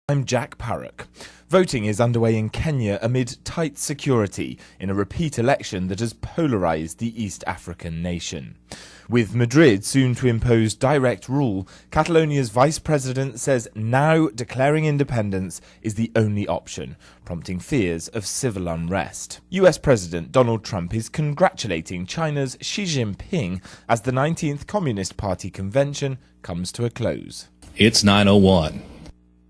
I'm Jack Parrock. Voting is underway in Kenya amid tight security in a repeat election that has polarised the East African nation. With Madrid soon to impose direct rule, Catalonia's vice president says now declaring independence is the only option, prompting fears of civil unrest. US President Donald Trump is congratulating China's Xi Jinping as the 19th Communist Party convention comes to a close. It's 9:01.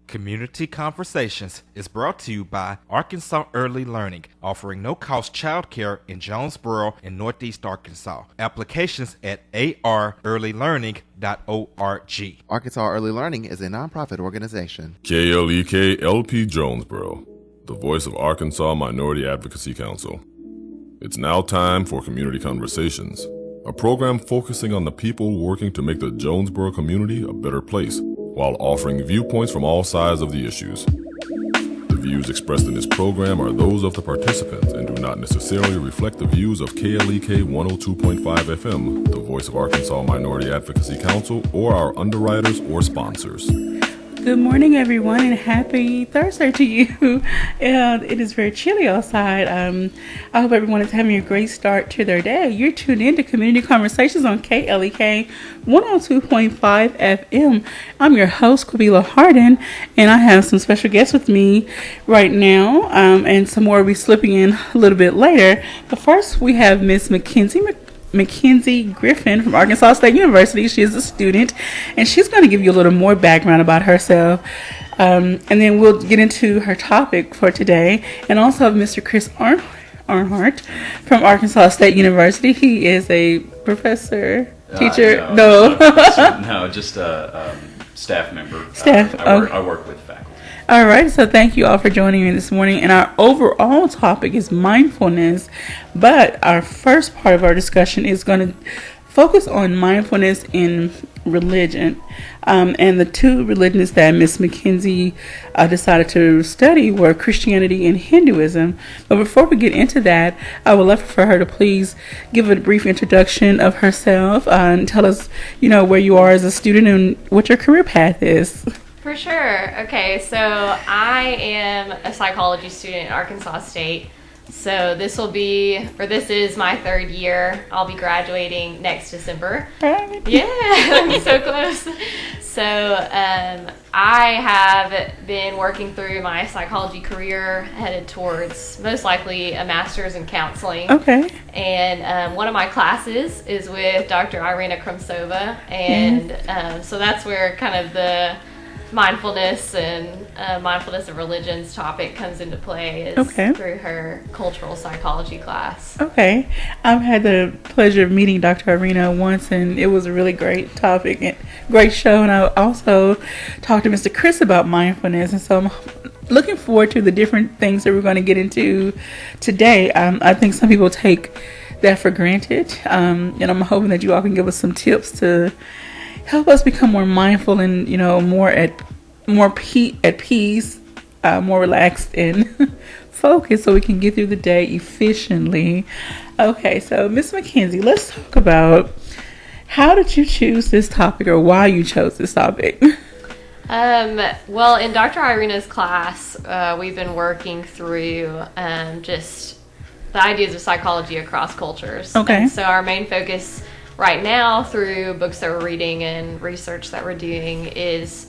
Community Conversations is brought to you by Arkansas Early Learning, offering no-cost childcare in Jonesboro and Northeast Arkansas. Applications at arearlylearning.org. Arkansas Early Learning is a nonprofit organization. KLEK LP Jonesboro, the voice of Arkansas Minority Advocacy Council. It's now time for Community Conversations, a program focusing on the people working to make the Jonesboro community a better place, while offering viewpoints from all sides of the issues. The views expressed in this program are those of the participants and do not necessarily reflect the views of KLEK 102.5 FM, the voice of Arkansas Minority Advocacy Council, or our underwriters or sponsors. Good morning, everyone, and happy Thursday to you. It is very chilly outside. I hope everyone is having a great start to their day. You're tuned in to Community Conversations on KLEK 102.5 FM. I'm your host, Kabila Harden, and I have some special guests with me right now, and some more will be slipping in a little bit later. But first, we have Miss Mackenzie Griffin from Arkansas State University. She is a student, and she's going to give you a little more background about herself. And then we'll get into her topic for today. And also Mr. Chris Arnhart from Arkansas State University. He is a professor, teacher. No, just a staff member. Staff. I work with faculty. All right, so thank you all for joining me this morning. And our overall topic is mindfulness, but our first part of our discussion is going to focus on mindfulness in religion. And the two religions that Miss Mackenzie decided to study were Christianity and Hinduism. But before we get into that, I would love for her to please give a brief introduction of herself and tell us, where you are as a student and what your career path is. For sure. Okay, so I am a psychology student at Arkansas State. So this is my third year. I'll be graduating next December. Right. Yeah, so close. So I have been working through my psychology career, headed towards most likely a master's in counseling. Okay. And one of my classes is with Dr. Irina Krumsova. And so that's where kind of the mindfulness and mindfulness of religions topic comes into play is through her cultural psychology class. Okay. I've had the pleasure of meeting Dr. Irina once, and it was a really great topic and great show. And I also talked to Mr. Chris about mindfulness, and so I'm looking forward to the different things that we're going to get into today. I think some people take that for granted, and I'm hoping that you all can give us some tips to help us become more mindful and, more at peace, more relaxed and focused so we can get through the day efficiently. Okay, so Miss Mackenzie, let's talk about how did you choose this topic or why you chose this topic? Well, in Dr. Irina's class, we've been working through just the ideas of psychology across cultures. Okay. And so our main focus right now, through books that we're reading and research that we're doing, is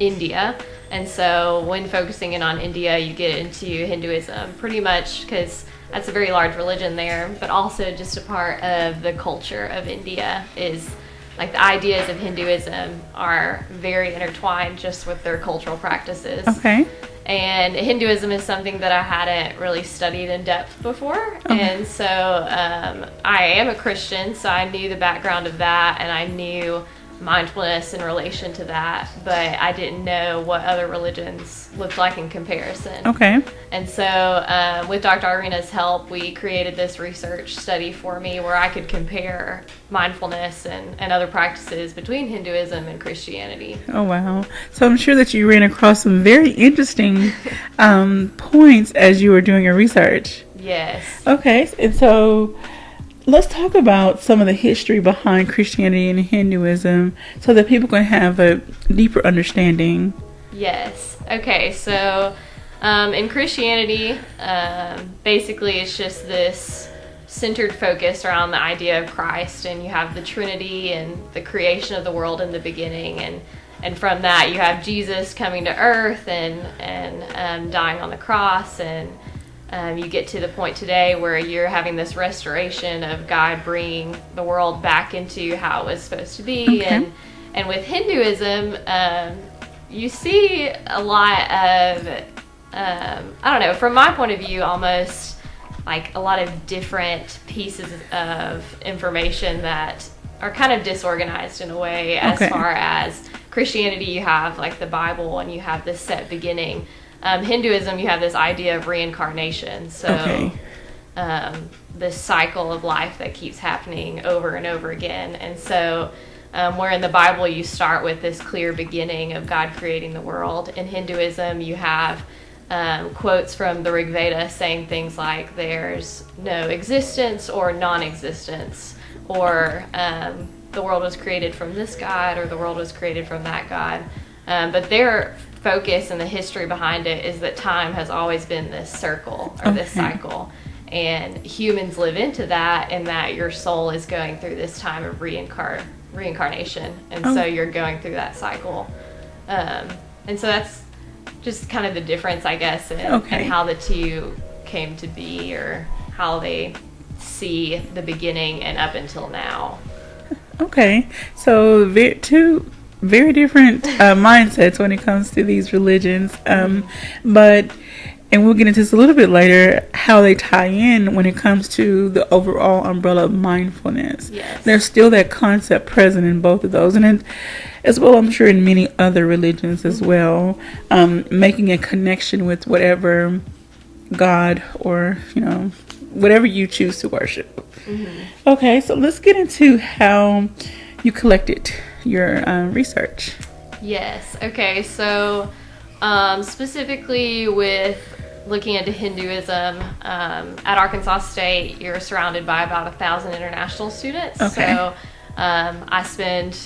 India. And so when focusing in on India, you get into Hinduism pretty much because that's a very large religion there, but also just a part of the culture of India is like the ideas of Hinduism are very intertwined just with their cultural practices. Okay. And Hinduism is something that I hadn't really studied in depth before. And so I am a Christian, so I knew the background of that, and I knew mindfulness in relation to that, but I didn't know what other religions looked like in comparison. Okay. And so with Dr. Irina's help, we created this research study for me where I could compare mindfulness and other practices between Hinduism and Christianity. Oh, wow. So I'm sure that you ran across some very interesting points as you were doing your research. Yes. Okay. And so let's talk about some of the history behind Christianity and Hinduism so that people can have a deeper understanding. Yes. Okay, so in Christianity, basically it's just this centered focus around the idea of Christ, and you have the Trinity and the creation of the world in the beginning, and from that you have Jesus coming to earth and dying on the cross, and you get to the point today where you're having this restoration of God bringing the world back into how it was supposed to be. Okay. And with Hinduism, you see a lot of, I don't know, from my point of view, almost like a lot of different pieces of information that are kind of disorganized in a way. As far as Christianity, you have like the Bible and you have this set beginning. Hinduism, you have this idea of reincarnation. So this cycle of life that keeps happening over and over again. And so where in the Bible you start with this clear beginning of God creating the world. In Hinduism, you have quotes from the Rig Veda saying things like there's no existence or non-existence, or the world was created from this God, or the world was created from that God. But their focus and the history behind it is that time has always been this circle or this cycle, and humans live into that, and that your soul is going through this time of reincarnation, and so you're going through that cycle, and so that's just kind of the difference, I guess, in how the two came to be, or how they see the beginning and up until now. Okay, so two very different mindsets when it comes to these religions, but, and we'll get into this a little bit later, how they tie in when it comes to the overall umbrella of mindfulness. Yes. There's still that concept present in both of those, and it, as well, I'm sure in many other religions as well, making a connection with whatever God or, whatever you choose to worship. Okay, so let's get into how you collected your research. Yes. Okay. So specifically with looking into Hinduism, at Arkansas State, you're surrounded by about 1,000 international students. Okay. So I spend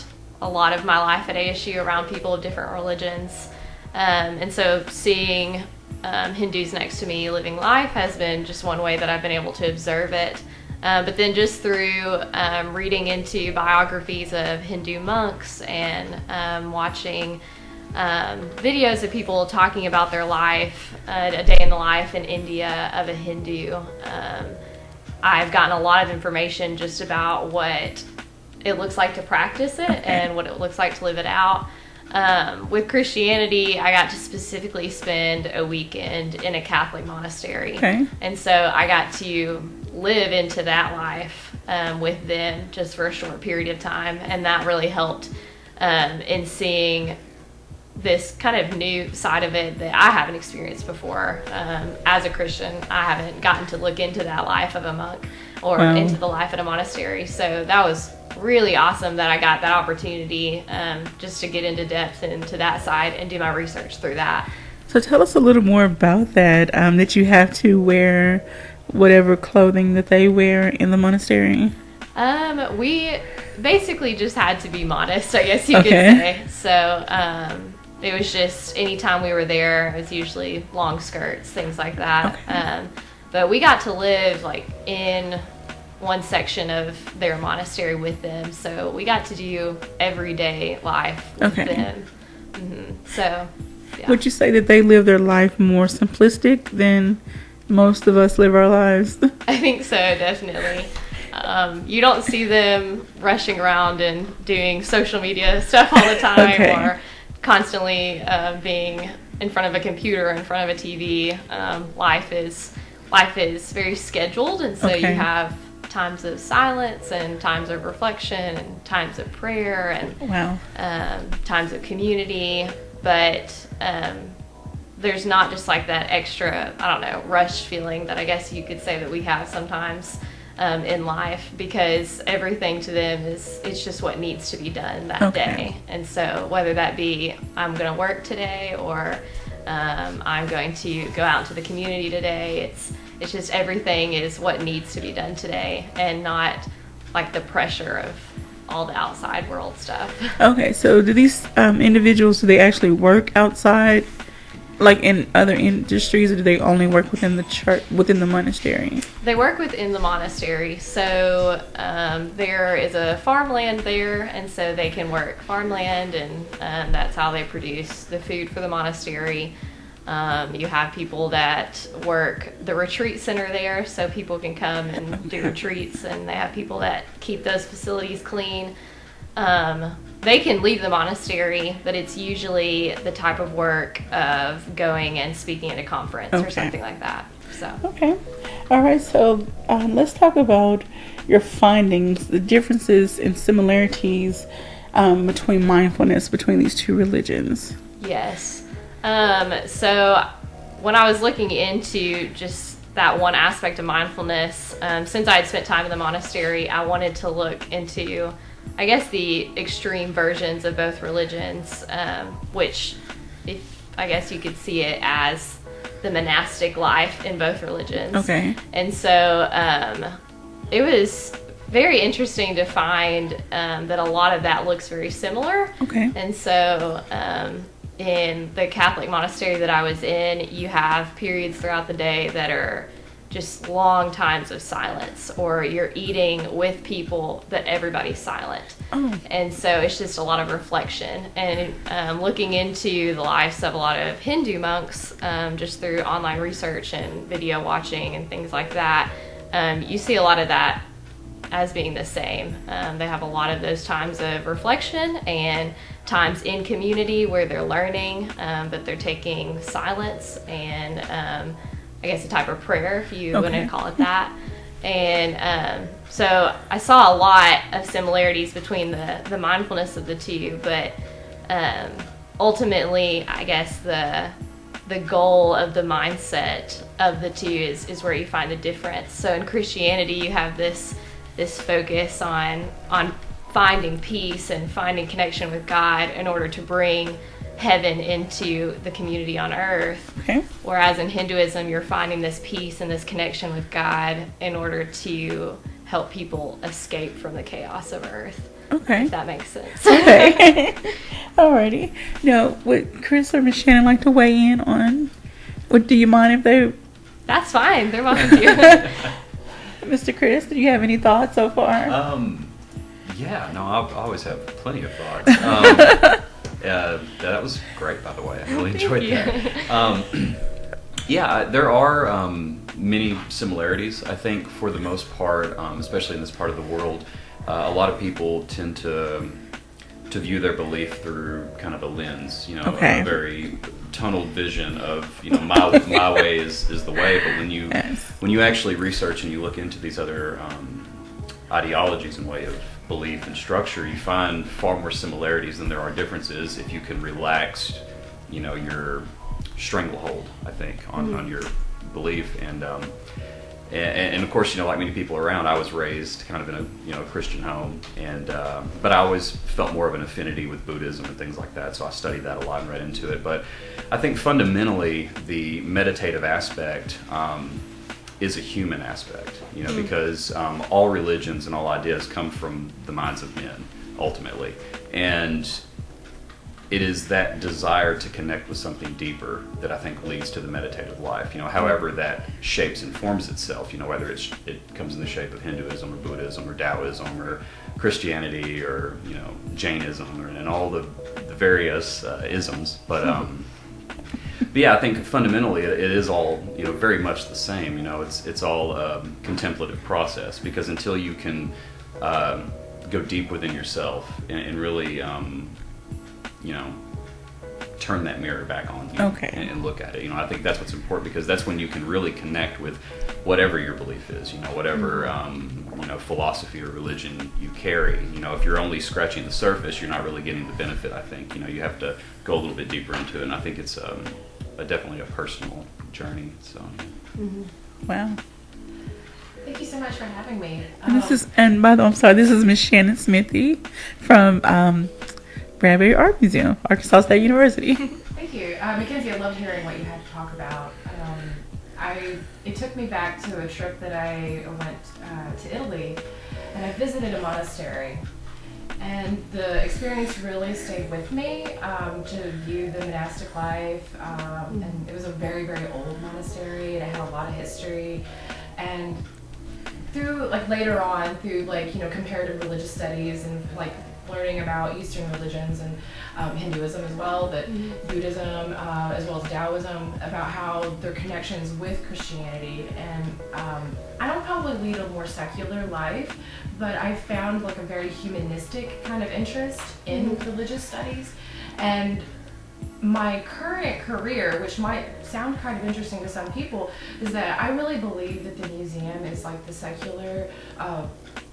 a lot of my life at ASU around people of different religions. And so seeing Hindus next to me living life has been just one way that I've been able to observe it. But then just through reading into biographies of Hindu monks and watching videos of people talking about their life, a day in the life in India of a Hindu, I've gotten a lot of information just about what it looks like to practice it and what it looks like to live it out. With Christianity, I got to specifically spend a weekend in a Catholic monastery. Okay. And so I got to live into that life with them just for a short period of time. And that really helped in seeing this kind of new side of it that I haven't experienced before. As a Christian, I haven't gotten to look into that life of a monk or into the life at a monastery. So that was really awesome that I got that opportunity just to get into depth into that side and do my research through that. So tell us a little more about that, that you have to wear whatever clothing that they wear in the monastery. We basically just had to be modest, I guess you could say. So it was just anytime we were there, it was usually long skirts, things like that. Okay. But we got to live like in one section of their monastery with them, so we got to do everyday life with them. So yeah. Would you say that they live their life more simplistic than most of us live our lives? I think so, definitely. You don't see them rushing around and doing social media stuff all the time or constantly being in front of a computer, in front of a TV. Life is very scheduled, and so you have times of silence and times of reflection and times of prayer and times of community. But there's not just like that extra, rushed feeling that I guess you could say that we have sometimes in life, because everything to them it's just what needs to be done that day. And so whether that be I'm going to work today or I'm going to go out into the community today, it's just everything is what needs to be done today, and not like the pressure of all the outside world stuff. Okay, so do these individuals, do they actually work outside, like in other industries, or do they only work within the church, within the monastery? They work within the monastery, so there is a farmland there, and so they can work farmland, and that's how they produce the food for the monastery. You have people that work the retreat center there, so people can come and do retreats, and they have people that keep those facilities clean. They can leave the monastery, but it's usually the type of work of going and speaking at a conference or something like that. So. Okay. All right. So let's talk about your findings, the differences and similarities between mindfulness between these two religions. Yes. So when I was looking into just that one aspect of mindfulness, since I had spent time in the monastery, I wanted to look into, I guess, the extreme versions of both religions, which, I guess you could see it as the monastic life in both religions. Okay. And so it was very interesting to find that a lot of that looks very similar. Okay. And so in the Catholic monastery that I was in, you have periods throughout the day that are just long times of silence, or you're eating with people that everybody's silent. Oh. And so it's just a lot of reflection. And looking into the lives of a lot of Hindu monks, just through online research and video watching and things like that, you see a lot of that as being the same. They have a lot of those times of reflection and times in community where they're learning, but they're taking silence and I guess a type of prayer, if you want to call it that. And so I saw a lot of similarities between the mindfulness of the two, but ultimately, I guess the goal of the mindset of the two is where you find the difference. So in Christianity, you have this focus on finding peace and finding connection with God in order to bring heaven into the community on earth. Okay. Whereas in Hinduism, you're finding this peace and this connection with God in order to help people escape from the chaos of earth. Okay. If that makes sense. Okay. Alrighty. Now, would Chris or Miss Shannon like to weigh in on? Do you mind if they? That's fine. They're welcome to. Mr. Chris, do you have any thoughts so far? Yeah, no, I always have plenty of thoughts. That was great, by the way. I really enjoyed that. Yeah, there are many similarities. I think for the most part, especially in this part of the world, a lot of people tend to view their belief through kind of a lens, a very tunnel vision of, my way is the way. But when you actually research and you look into these other ideologies and way of belief and structure, you find far more similarities than there are differences if you can relax, your stranglehold, I think, on your belief. And of course, like many people around, I was raised kind of in a Christian home, and but I always felt more of an affinity with Buddhism and things like that, so I studied that a lot and read into it. But I think fundamentally the meditative aspect is a human aspect, because all religions and all ideas come from the minds of men, ultimately. And it is that desire to connect with something deeper that I think leads to the meditative life, however that shapes and forms itself, whether it comes in the shape of Hinduism or Buddhism or Taoism or Christianity or, Jainism and all the various isms. But yeah, I think fundamentally it is all, very much the same. It's all a contemplative process, because until you can go deep within yourself and really, turn that mirror back on and look at it. I think that's what's important, because that's when you can really connect with whatever your belief is, whatever philosophy or religion you carry. If you're only scratching the surface, you're not really getting the benefit, I think. You have to go a little bit deeper into it, and I think it's definitely a personal journey. So. Wow. Thank you so much for having me. This is Miss Shannon Smithy from Bradbury Art Museum, Arkansas State University. Thank you. Mackenzie, I loved hearing what you had to talk about. It took me back to a trip that I went to Italy, and I visited a monastery. And the experience really stayed with me to view the monastic life. And it was a very, very old monastery, and it had a lot of history. And through, like, later on, through, like, you know, comparative religious studies and, like, learning about Eastern religions and Hinduism as well, but Buddhism as well as Taoism, about how their connections with Christianity. And I don't probably lead a more secular life, but I found like a very humanistic kind of interest in religious studies. And my current career, which might sound kind of interesting to some people, is that I really believe that the museum is like the secular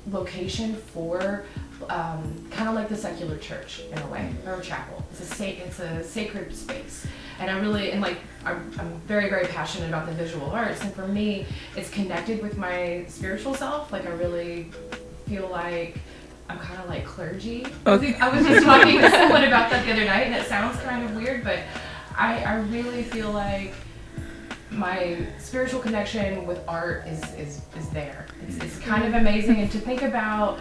location for kind of like the secular church in a way, or a chapel. It's a sacred space. And I'm very, very passionate about the visual arts, and for me, it's connected with my spiritual self. Like, I really feel like I'm kind of like clergy. Okay. I was just talking to someone about that the other night, and it sounds kind of weird, but I really feel like my spiritual connection with art is there. It's kind of amazing, and to think about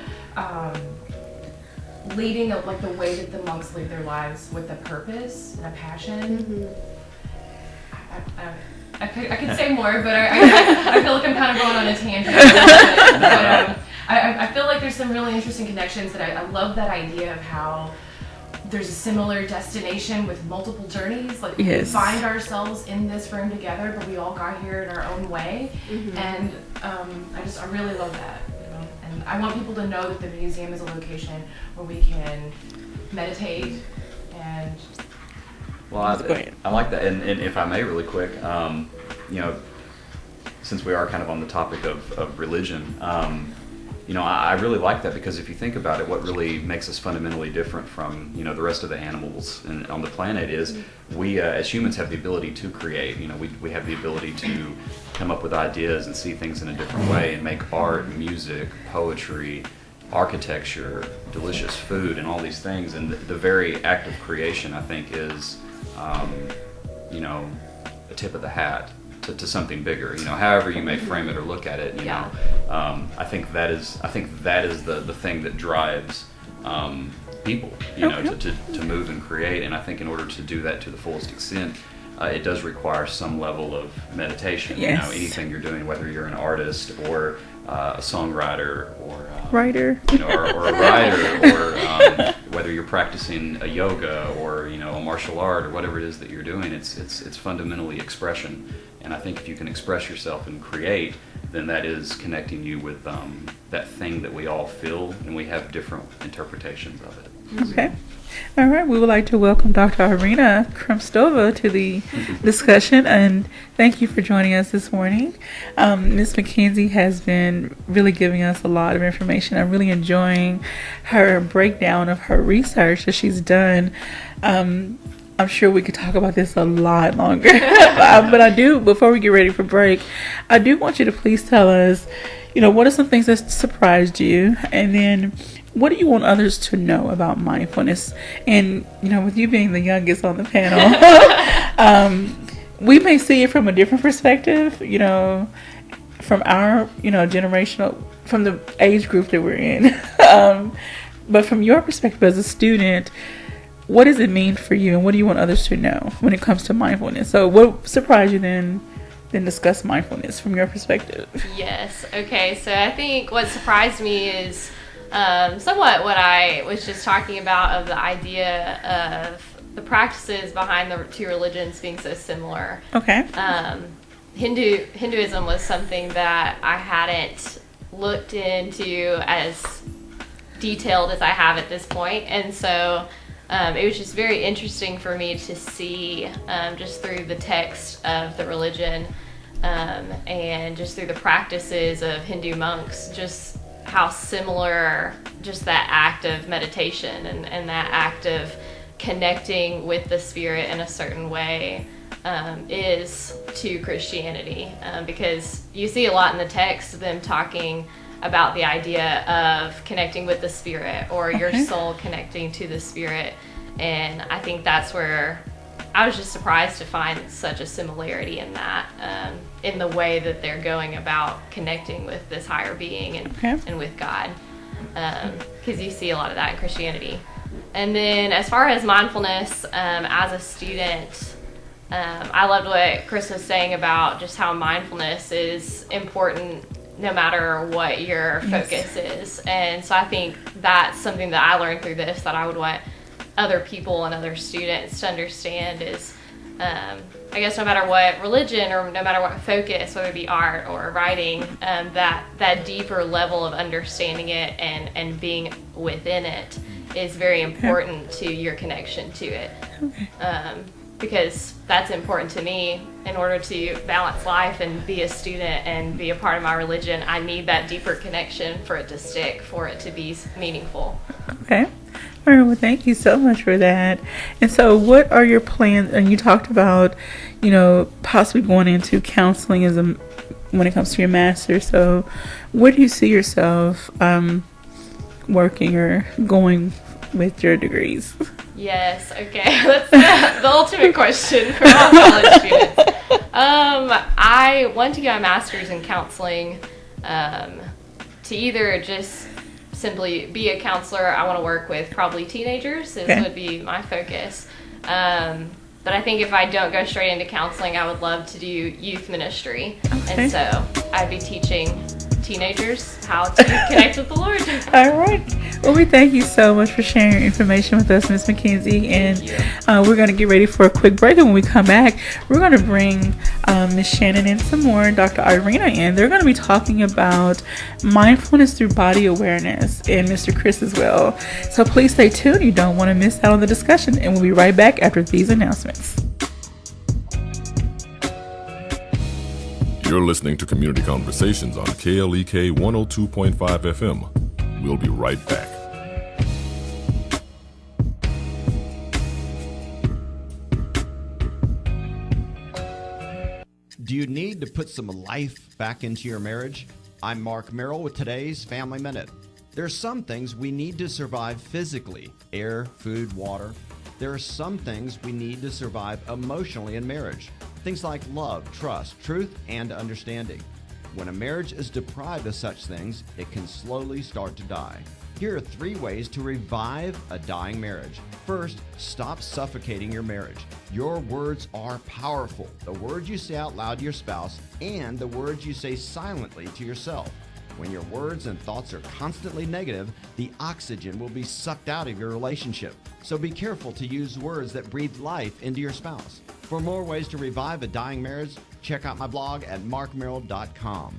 leading like the way that the monks lead their lives with a purpose and a passion. I could say more, but I feel like I'm kind of going on a tangent. But I feel like there's some really interesting connections that I love that idea of how there's a similar destination with multiple journeys. Like, we find ourselves in this room together, but we all got here in our own way. And I really love that. You know? And I want people to know that the museum is a location where we can meditate and. Well, I like that, and if I may, really quick, you know, since we are kind of on the topic of religion, you know, I really like that, because if you think about it, what really makes us fundamentally different from, you know, the rest of the animals on the planet is we, as humans, have the ability to create. You know, we have the ability to come up with ideas and see things in a different way and make art, music, poetry, architecture, delicious food, and all these things. And the very act of creation, I think, is you know, a tip of the hat to something bigger. You know, however you may frame it or look at it. You know, I think that is the thing that drives people. You know, to move and create. And I think in order to do that to the fullest extent, it does require some level of meditation. You know, anything you're doing, whether you're an artist or a songwriter or writer, you know, or a writer, or whether you're practicing a yoga or, you know, a martial art or whatever it is that you're doing, it's fundamentally expression. And I think if you can express yourself and create, then that is connecting you with that thing that we all feel, and we have different interpretations of it. Okay. All right. We would like to welcome Dr. Irina Kremstova to the discussion, and thank you for joining us this morning. Ms. McKenzie has been really giving us a lot of information. I'm really enjoying her breakdown of her research that she's done. I'm sure we could talk about this a lot longer, but I do, before we get ready for break, I do want you to please tell us, you know, what are some things that surprised you, and then what do you want others to know about mindfulness? And, you know, with you being the youngest on the panel, we may see it from a different perspective, you know, from our, you know, generational, from the age group that we're in. But from your perspective as a student, what does it mean for you, and what do you want others to know when it comes to mindfulness? So what surprised you then discuss mindfulness from your perspective? Yes. Okay. So I think what surprised me is somewhat what I was just talking about, of the idea of the practices behind the two religions being so similar. Okay. Hinduism was something that I hadn't looked into as detailed as I have at this point, and so it was just very interesting for me to see, just through the text of the religion, and just through the practices of Hindu monks, just how similar just that act of meditation and that act of connecting with the spirit in a certain way is to Christianity, because you see a lot in the text them talking about the idea of connecting with the spirit, or your soul connecting to the spirit. And I think that's where I was just surprised to find such a similarity in that, in the way that they're going about connecting with this higher being and with God. because you see a lot of that in Christianity. And then as far as mindfulness, as a student, I loved what Chris was saying about just how mindfulness is important no matter what your focus is. And so I think that's something that I learned through this that I would want other people and other students to understand is, I guess no matter what religion or no matter what focus, whether it be art or writing, that deeper level of understanding it and being within it is very important to your connection to it. Because that's important to me in order to balance life and be a student and be a part of my religion. I need that deeper connection for it to stick, for it to be meaningful. Okay. All right, well, thank you so much for that. And so what are your plans? And you talked about, possibly going into counseling when it comes to your master's. So where do you see yourself working or going with your degrees? Yes, okay. That's the ultimate question for all college students. I want to get my master's in counseling to either just simply be a counselor. I want to work with probably teenagers. This would be my focus. But I think if I don't go straight into counseling, I would love to do youth ministry. Okay. And so I'd be teaching teenagers how to connect with the Lord. All right. Well, we thank you so much for sharing your information with us, Ms. McKenzie. And we're going to get ready for a quick break. And when we come back, we're going to bring Ms. Shannon in some more and Dr. Irina in. They're going to be talking about mindfulness through body awareness, and Mr. Chris as well. So please stay tuned. You don't want to miss out on the discussion. And we'll be right back after these announcements. You're listening to Community Conversations on KLEK 102.5 FM. We'll be right back. Do you need to put some life back into your marriage? I'm Mark Merrill with today's Family Minute. There are some things we need to survive physically: air, food, water. There are some things we need to survive emotionally in marriage. Things like love, trust, truth, and understanding. When a marriage is deprived of such things, it can slowly start to die. Here are 3 ways to revive a dying marriage. First, stop suffocating your marriage. Your words are powerful. The words you say out loud to your spouse and the words you say silently to yourself. When your words and thoughts are constantly negative, the oxygen will be sucked out of your relationship. So be careful to use words that breathe life into your spouse. For more ways to revive a dying marriage, check out my blog at markmerrill.com.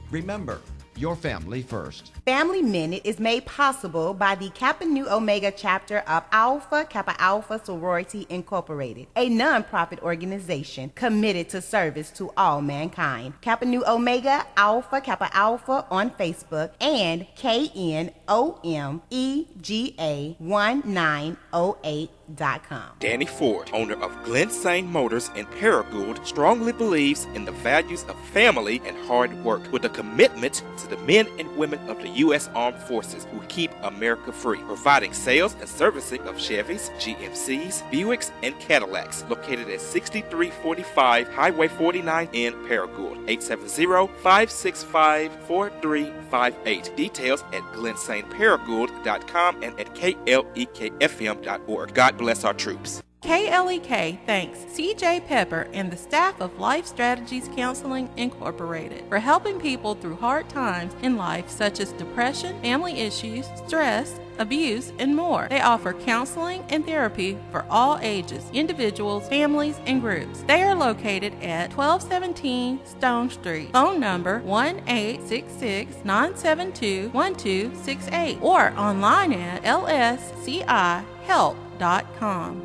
Remember, your family first. Family Minute is made possible by the Kappa Nu Omega chapter of Alpha Kappa Alpha Sorority Incorporated, a non-profit organization committed to service to all mankind. Kappa Nu Omega Alpha Kappa Alpha on Facebook and KNOMEGA1908.com. Danny Ford, owner of Glen Saint Motors in Paragould, strongly believes in the values of family and hard work with a commitment to the men and women of the U.S. Armed Forces who keep America free, providing sales and servicing of Chevys, GMCs, Buicks, and Cadillacs, located at 6345 Highway 49 in Paragould. 870-565-4358. Details at glensaintparagould.com and at klekfm.org. God bless our troops. KLEK thanks CJ Pepper and the staff of Life Strategies Counseling Incorporated for helping people through hard times in life such as depression, family issues, stress, abuse, and more. They offer counseling and therapy for all ages, individuals, families, and groups. They are located at 1217 Stone Street. Phone number 1-866-972-1268 or online at lscihelp.com.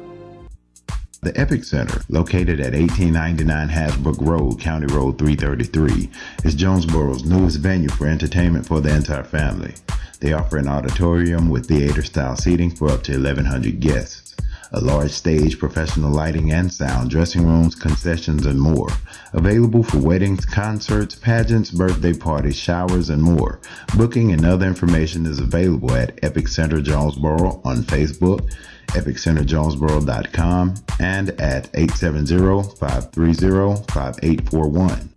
The Epic Center, located at 1899 Hasbrook Road, County Road 333, is Jonesboro's newest venue for entertainment for the entire family. They offer an auditorium with theater-style seating for up to 1,100 guests, a large stage, professional lighting and sound, dressing rooms, concessions, and more. Available for weddings, concerts, pageants, birthday parties, showers, and more. Booking and other information is available at Epic Center Jonesboro on Facebook, epiccenterjonesboro.com, and at 870-530-5841.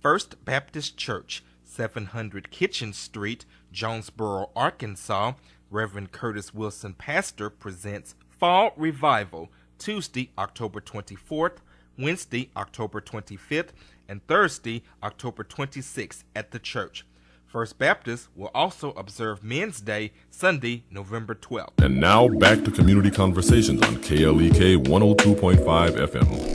First Baptist Church, 700 Kitchen Street, Jonesboro, Arkansas, Reverend Curtis Wilson Pastor presents Fall Revival, Tuesday, October 24th, Wednesday, October 25th, and Thursday, October 26th at the church. First Baptist will also observe Men's Day, Sunday, November 12th. And now back to Community Conversations on KLEK 102.5 FM.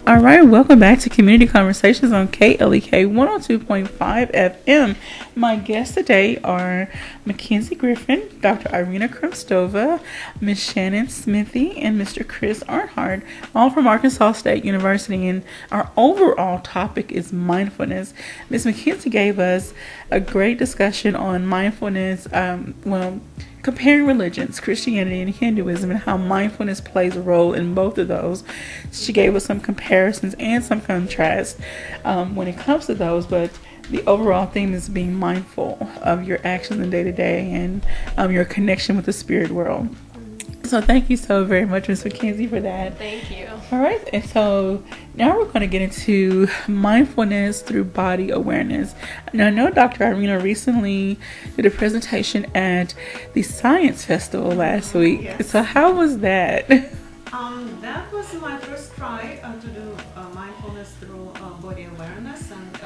All right, welcome back to Community Conversations on KLEK 102.5 FM. My guests today are Mackenzie Griffin, Dr. Irina Kremstova, Ms. Shannon Smithy, and Mr. Chris Arnhart, all from Arkansas State University. And our overall topic is mindfulness. Ms. Mackenzie gave us a great discussion on mindfulness, comparing religions, Christianity and Hinduism, and how mindfulness plays a role in both of those. She gave us some comparisons and some contrast when it comes to those, but the overall theme is being mindful of your actions in day-to-day and your connection with the spirit world. So thank you so very much, Ms. Mackenzie, for that. Thank you. All right, and so now we're going to get into mindfulness through body awareness. Now, I know Dr. Irina recently did a presentation at the Science Festival last week. Yes. So how was that? That was my first try to do mindfulness through body awareness, and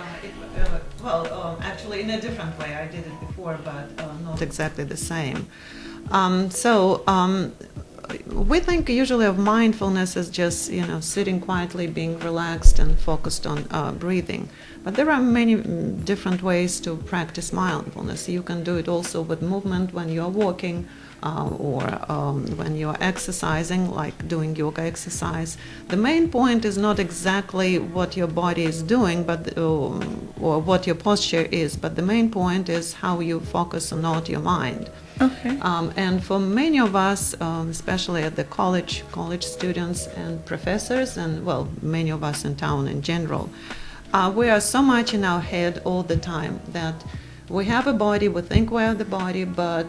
actually in a different way. I did it before, but not exactly the same. We think usually of mindfulness as just, sitting quietly, being relaxed and focused on breathing. But there are many different ways to practice mindfulness. You can do it also with movement when you're walking or when you're exercising, like doing yoga exercise. The main point is not exactly what your body is doing, but or what your posture is, but the main point is how you focus on not your mind. Okay. And for many of us, especially at the college students and professors, and many of us in town in general, we are so much in our head all the time that we have a body, we think we are the body, but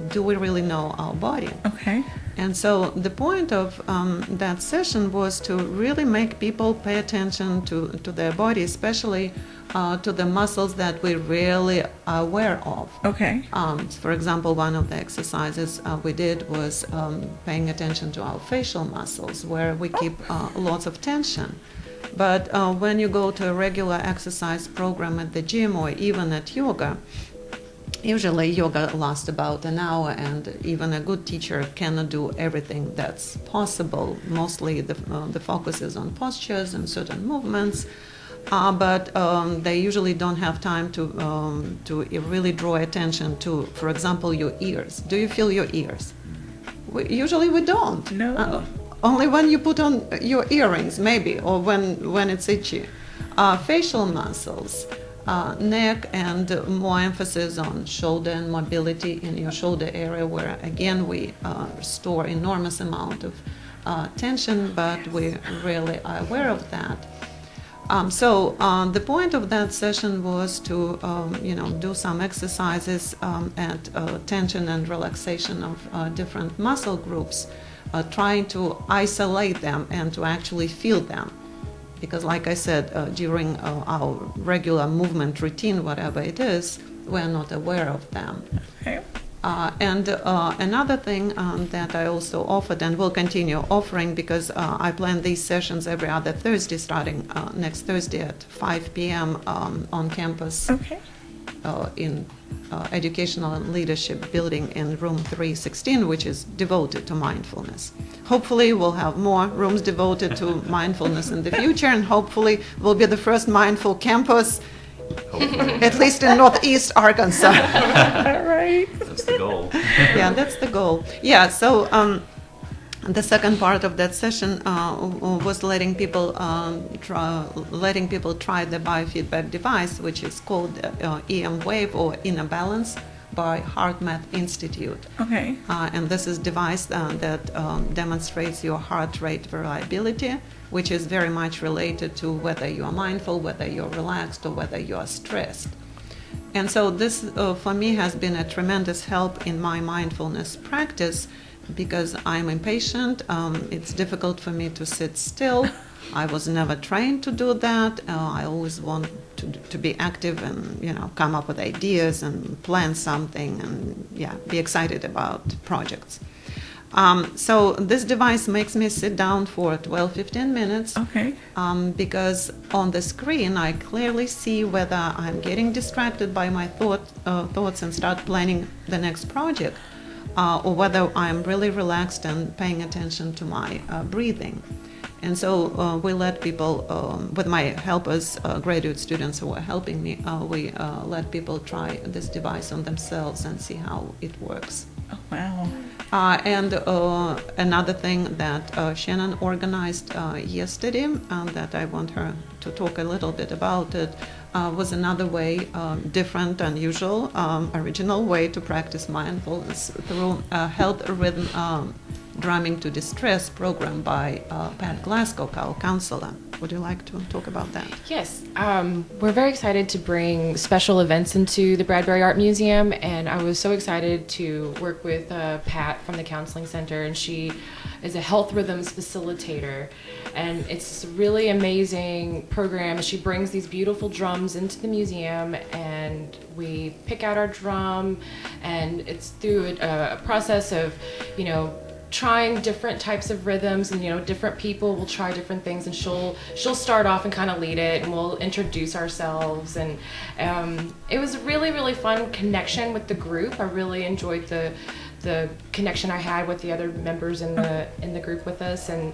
do we really know our body? Okay. And so the point of that session was to really make people pay attention to their body, especially to the muscles that we really are aware of. Okay. For example, one of the exercises we did was paying attention to our facial muscles, where we keep lots of tension. But when you go to a regular exercise program at the gym or even at yoga, usually yoga lasts about an hour, and even a good teacher cannot do everything that's possible. Mostly the focus is on postures and certain movements, but they usually don't have time to really draw attention to, for example, your ears. Do you feel your ears? Usually we don't. No. Only when you put on your earrings, maybe, or when it's itchy. Facial muscles. Neck, and more emphasis on shoulder and mobility in your shoulder area, where again we store enormous amount of tension, but we really are aware of that. The point of that session was to do some exercises at tension and relaxation of different muscle groups, trying to isolate them and to actually feel them. Because like I said, during our regular movement routine, whatever it is, we're not aware of them. Okay. And another thing that I also offered and will continue offering, because I plan these sessions every other Thursday, starting next Thursday at 5 p.m. On campus. Okay. In Educational and Leadership Building in room 316, which is devoted to mindfulness. Hopefully we'll have more rooms devoted to mindfulness in the future, and hopefully we'll be the first mindful campus, at least in Northeast Arkansas. All right. That's the goal. Yeah, that's the goal. Yeah, so the second part of that session was letting people try the biofeedback device, which is called EM Wave, or Inner Balance, by HeartMath Institute. Okay. And this is a device that demonstrates your heart rate variability, which is very much related to whether you are mindful, whether you're relaxed, or whether you are stressed. And so this, for me, has been a tremendous help in my mindfulness practice, because I'm impatient. It's difficult for me to sit still. I was never trained to do that. I always want to be active and, come up with ideas and plan something and, be excited about projects. So this device makes me sit down for 12-15 minutes. Okay. Because on the screen I clearly see whether I'm getting distracted by my thoughts and start planning the next project, or whether I'm really relaxed and paying attention to my breathing. And so we let people, with my helpers, graduate students who are helping me, we let people try this device on themselves and see how it works. Oh, wow. And another thing that Shannon organized yesterday, that I want her to talk a little bit about it, was another way, different, unusual, original way to practice mindfulness through health rhythm drumming to distress program by Pat Glasgow, our counselor. Would you like to talk about that? Yes, we're very excited to bring special events into the Bradbury Art Museum, and I was so excited to work with Pat from the Counseling Center, and she is a health rhythms facilitator, and it's a really amazing program. She brings these beautiful drums into the museum, and we pick out our drum, and it's through a process of, trying different types of rhythms, and different people will try different things, and she'll start off and kind of lead it, and we'll introduce ourselves, and it was a really, really fun connection with the group. I really enjoyed the connection I had with the other members in the group with us, and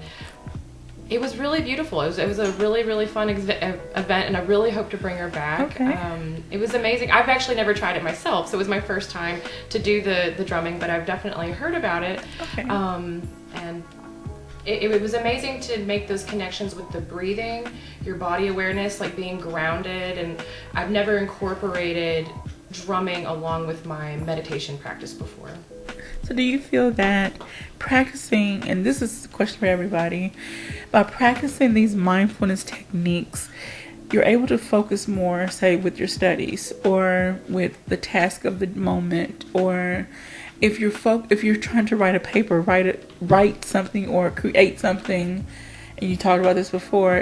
it was really beautiful. It was a really, really fun event, and I really hope to bring her back. Okay. It was amazing. I've actually never tried it myself, so it was my first time to do the drumming, but I've definitely heard about it. Okay. And it was amazing to make those connections with the breathing, your body awareness, like being grounded, and I've never incorporated drumming along with my meditation practice before. So do you feel that practicing, and this is a question for everybody, by practicing these mindfulness techniques, you're able to focus more, say, with your studies or with the task of the moment, or if you're trying to write a paper, write something or create something, and you talked about this before,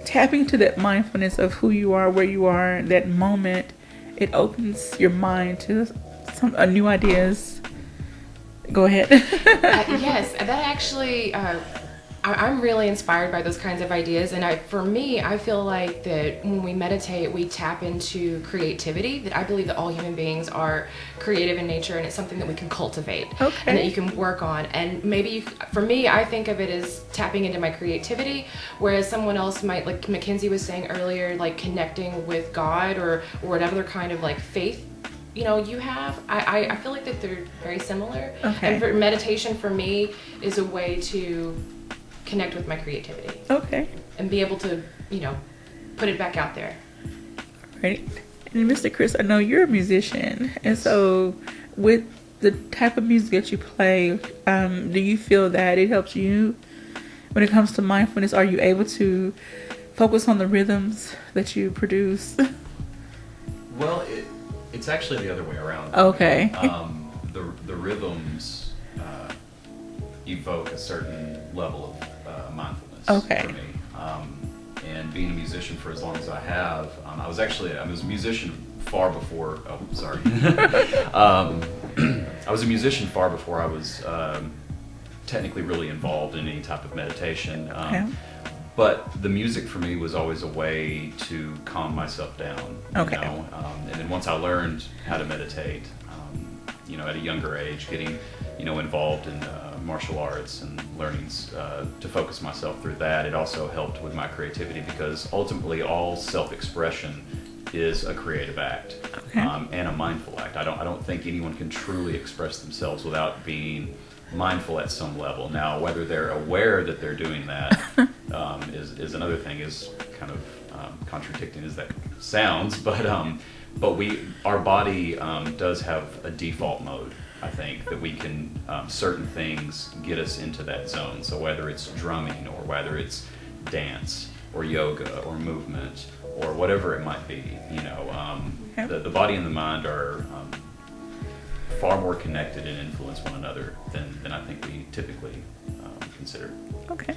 tapping to that mindfulness of who you are, where you are, that moment, it opens your mind to some new ideas. Go ahead. Yes, that actually, I'm really inspired by those kinds of ideas, and for me, I feel like that when we meditate, we tap into creativity, that I believe that all human beings are creative in nature, and it's something that we can cultivate, and that you can work on, and maybe, for me, I think of it as tapping into my creativity, whereas someone else might, like Mackenzie was saying earlier, like connecting with God or whatever kind of like faith you have. I feel like that they're very similar. Okay. And for meditation, for me, is a way to connect with my creativity. Okay. And be able to, put it back out there. Right. And Mr. Chris, I know you're a musician, and so with the type of music that you play, do you feel that it helps you when it comes to mindfulness? Are you able to focus on the rhythms that you produce? Well, it's actually the other way around. Okay. The rhythms evoke a certain level of mindfulness for me. And being a musician for as long as I have, I was a musician far before. Oh, sorry. I was a musician far before I was technically really involved in any type of meditation. But the music for me was always a way to calm myself down. And then once I learned how to meditate, at a younger age, getting, involved in martial arts and learning to focus myself through that, it also helped with my creativity, because ultimately all self-expression is a creative act and a mindful act. I don't think anyone can truly express themselves without being mindful at some level. Now, whether they're aware that they're doing that is another thing, is kind of contradicting as that sounds, but our body does have a default mode. I think that we can, certain things get us into that zone. So whether it's drumming or whether it's dance or yoga or movement or whatever it might be, the body and the mind are far more connected and influence one another than I think we typically considered. Okay.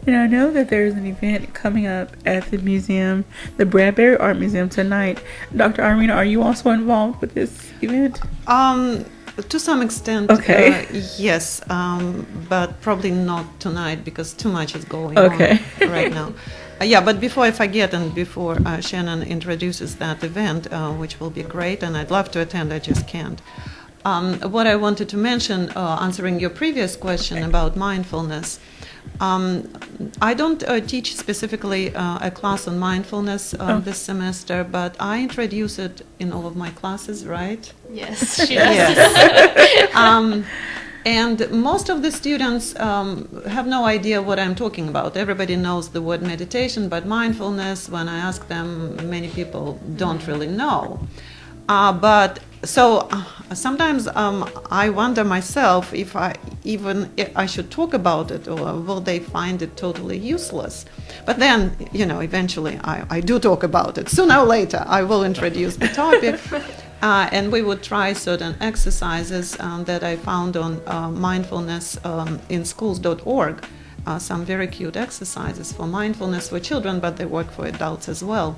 And I know that there's an event coming up at the museum, the Bradbury Art Museum tonight. Dr. Irina, are you also involved with this event? To some extent, okay. Yes, but probably not tonight because too much is going on right now. Yeah, but before I forget and before Shannon introduces that event, which will be great, and I'd love to attend, I just can't. What I wanted to mention, answering your previous question about mindfulness, I don't teach specifically a class on mindfulness this semester, but I introduce it in all of my classes, right? Yes, she does. Yes. And most of the students have no idea what I'm talking about. Everybody knows the word meditation, but mindfulness, when I ask them, many people don't really know. But sometimes I wonder myself if I should talk about it, or will they find it totally useless? But then, eventually I do talk about it. Sooner or later, I will introduce the topic. And we would try certain exercises that I found on mindfulness in schools.org. Some very cute exercises for mindfulness for children, but they work for adults as well.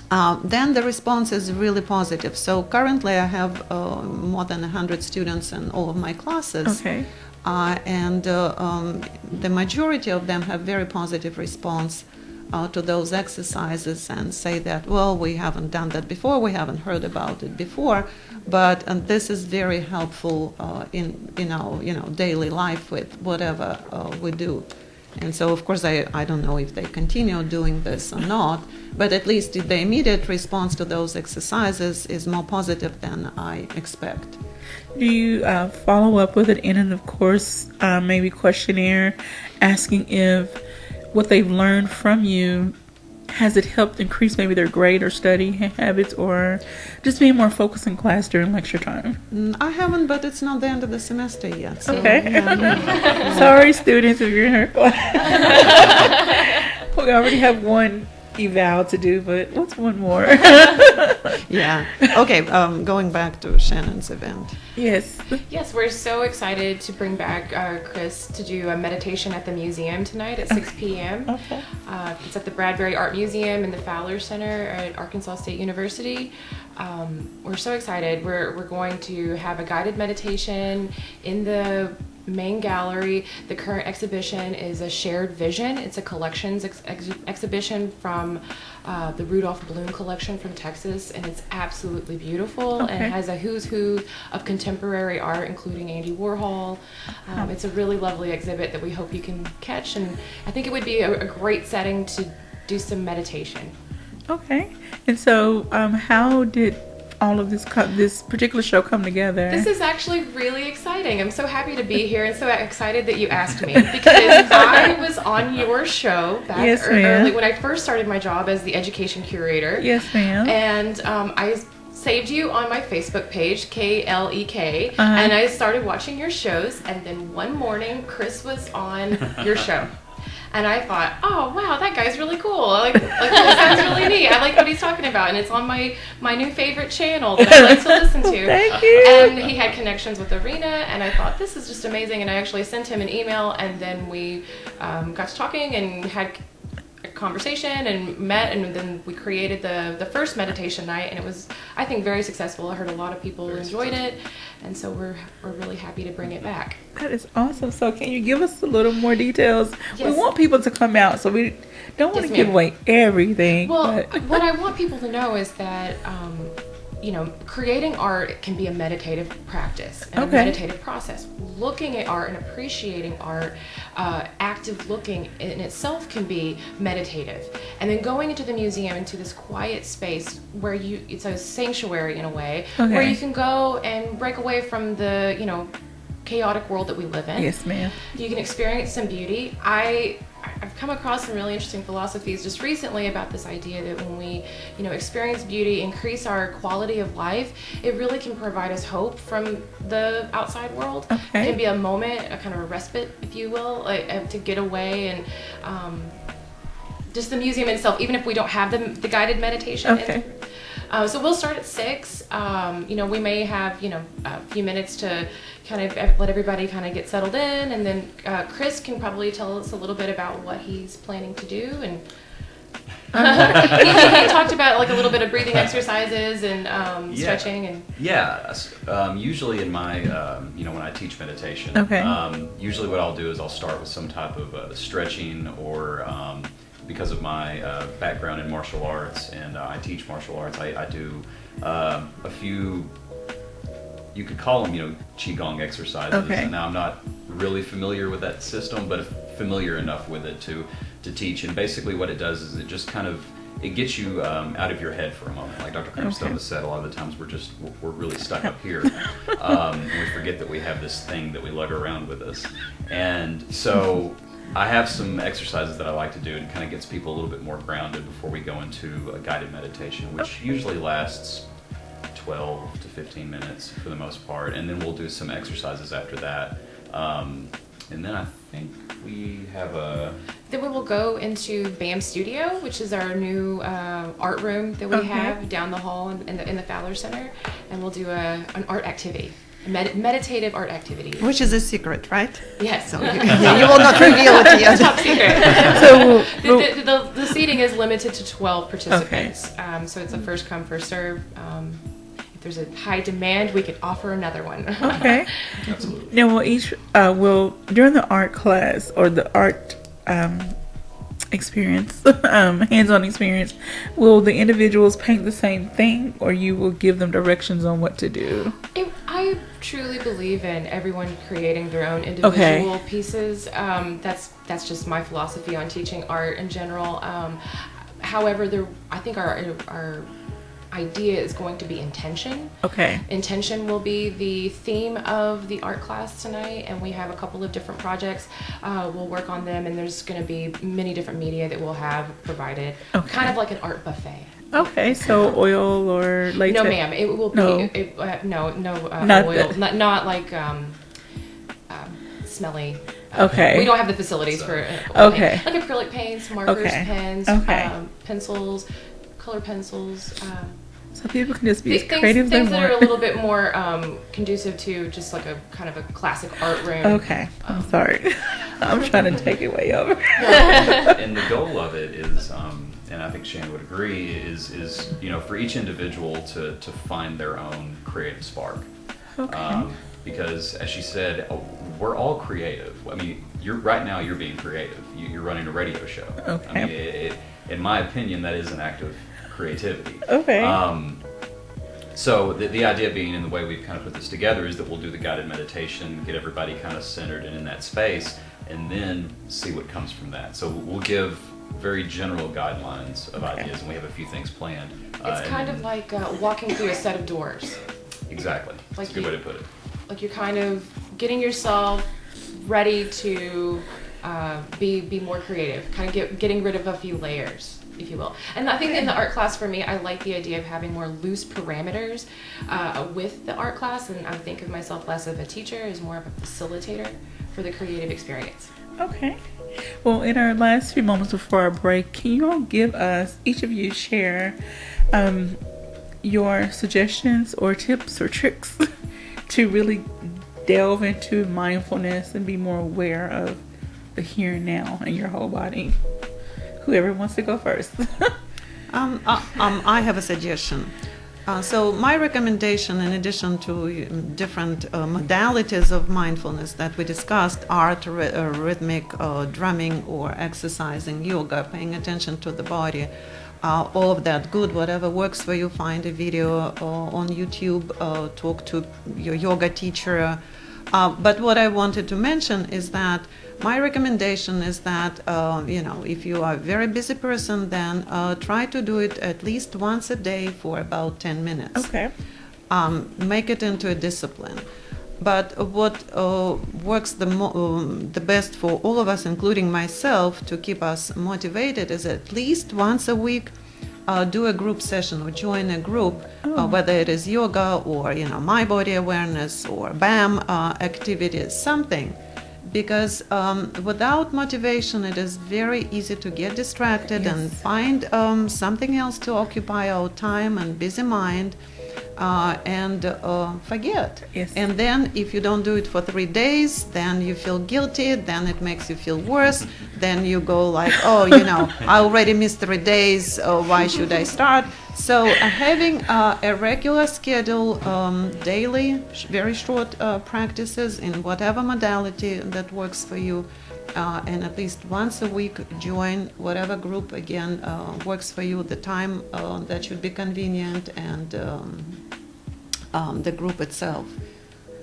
Then the response is really positive. So currently I have more than 100 students in all of my classes. Okay. And the majority of them have very positive response to those exercises and say that, well, we haven't done that before, we haven't heard about it before, but this is very helpful in our daily life with whatever we do. And so, of course, I don't know if they continue doing this or not, but at least the immediate response to those exercises is more positive than I expect. Do you follow up with an end of course, maybe questionnaire, asking if what they've learned from you, has it helped increase maybe their grade or study habits, or just being more focused in class during lecture time? I haven't, but it's not the end of the semester yet. So, okay. Yeah. Sorry, students, if you're in her class. We already have one eval to do, but what's one more? Yeah. Okay, going back to Shannon's event. Yes. Yes, we're so excited to bring back Chris to do a meditation at the museum tonight at 6 p.m. Okay. It's at the Bradbury Art Museum in the Fowler Center at Arkansas State University. We're so excited. We're going to have a guided meditation in the main gallery. The current exhibition is a shared vision. It's a collections exhibition from the Rudolph Bloom collection from Texas, and it's absolutely beautiful. Okay. And it has a who's who of contemporary art, including Andy Warhol. It's a really lovely exhibit that we hope you can catch, and I think it would be a great setting to do some meditation. Okay. And so how did all of this particular show come together? This is actually really exciting. I'm so happy to be here and so excited that you asked me, because I was on your show back early when I first started my job as the education curator. Yes, ma'am. And I saved you on my Facebook page, KLEK, and I started watching your shows, and then one morning Chris was on your show. And I thought, oh wow, that guy's really cool. Like that sounds really neat. I like what he's talking about, and it's on my new favorite channel that I like to listen to. Thank you. And he had connections with Arena, and I thought this is just amazing. And I actually sent him an email, and then we got to talking and had a conversation and met, and then we created the first meditation night, and it was, I think, very successful. I heard a lot of people enjoyed it, and so we're really happy to bring it back. That is awesome. So can you give us a little more details? Yes. We want people to come out, so we don't want to give away everything. Well, what I want people to know is that creating art can be a meditative practice and a meditative process. Looking at art and appreciating art, active looking in itself can be meditative. And then going into the museum, into this quiet space where it's a sanctuary in a way, where you can go and break away from the, chaotic world that we live in. Yes, ma'am. You can experience some beauty. I've come across some really interesting philosophies just recently about this idea that when we, experience beauty, increase our quality of life, it really can provide us hope from the outside world. Okay. It can be a moment, a kind of a respite, if you will, to get away, and just the museum itself, even if we don't have the guided meditation. Okay. So we'll start at 6. We may have, a few minutes to kind of let everybody kind of get settled in, and then Chris can probably tell us a little bit about what he's planning to do. And he talked about like a little bit of breathing exercises and stretching and usually in my when I teach meditation, usually what I'll do is I'll start with some type of stretching or because of my background in martial arts and I teach martial arts, I do a few, you could call them qigong exercises. And now I'm not really familiar with that system, but familiar enough with it to teach. And basically what it does is it just kind of, it gets you out of your head for a moment. Like Dr. Cramstone has said, a lot of the times we're really stuck up here. And we forget that we have this thing that we lug around with us. And so I have some exercises that I like to do, and it kind of gets people a little bit more grounded before we go into a guided meditation, which usually lasts 12 to 15 minutes for the most part. And then we'll do some exercises after that. And then I think we have Then we will go into BAM Studio, which is our new art room that we have down the hall in the Fowler Center, and we'll do an art activity, a meditative art activity. Which is a secret, right? Yes. So you will not reveal it yet. Top secret. So the seating is limited to 12 participants, so it's a first come, first serve. If there's a high demand, we could offer another one. Absolutely. Now, will during the art class or the art experience, hands-on experience, will the individuals paint the same thing, or you will give them directions on what to do? I truly believe in everyone creating their own individual pieces. That's just my philosophy on teaching art in general. However, I think our idea is going to be intention. Intention will be the theme of the art class tonight, and we have a couple of different projects. We'll work on them, and there's going to be many different media that we'll have provided, kind of like an art buffet. So oil or latex? No, ma'am. It will be no oil, not like smelly. We don't have the facilities for oil paint. Like acrylic paints, markers, pens, pencils, color pencils. So people can just be as creative as they want. Things that are a little bit more conducive to just like a kind of a classic art room. I'm sorry. I'm trying to take it way over. And the goal of it is, and I think Shane would agree, is for each individual to find their own creative spark. Because as she said, we're all creative. I mean, right now you're being creative. You're running a radio show. I mean, in my opinion, that is an act of creativity. So the idea being, and the way we've kind of put this together, is that we'll do the guided meditation, get everybody kind of centered and in that space, and then see what comes from that. So we'll give very general guidelines of ideas, and we have a few things planned. It's kind of like walking through a set of doors. Exactly. That's a good way to put it. Like you're kind of getting yourself ready to be more creative, kind of getting rid of a few layers, if you will. And I think in the art class, for me, I like the idea of having more loose parameters with the art class, and I think of myself less of a teacher as more of a facilitator for the creative experience. Well, in our last few moments before our break, can you all give us, each of you share your suggestions or tips or tricks to really delve into mindfulness and be more aware of the here and now in your whole body? Whoever wants to go first. I have a suggestion. So my recommendation, in addition to different modalities of mindfulness that we discussed, art, rhythmic drumming, or exercising, yoga, paying attention to the body, all of that good, whatever works for you. Find a video on YouTube, talk to your yoga teacher. But what I wanted to mention is that my recommendation is that, if you are a very busy person, then try to do it at least once a day for about 10 minutes. Make it into a discipline. But what works the best for all of us, including myself, to keep us motivated is at least once a week do a group session or join a group, whether it is yoga or my body awareness or BAM activities, something. because without motivation, it is very easy to get distracted and find something else to occupy our time and busy mind. And forget. Yes. And then if you don't do it for 3 days, then you feel guilty, then it makes you feel worse. Then you go like, oh, I already missed 3 days, why should I start? So having a regular schedule, daily, very short practices in whatever modality that works for you, and at least once a week join whatever group again works for you, the time that should be convenient, and the group itself.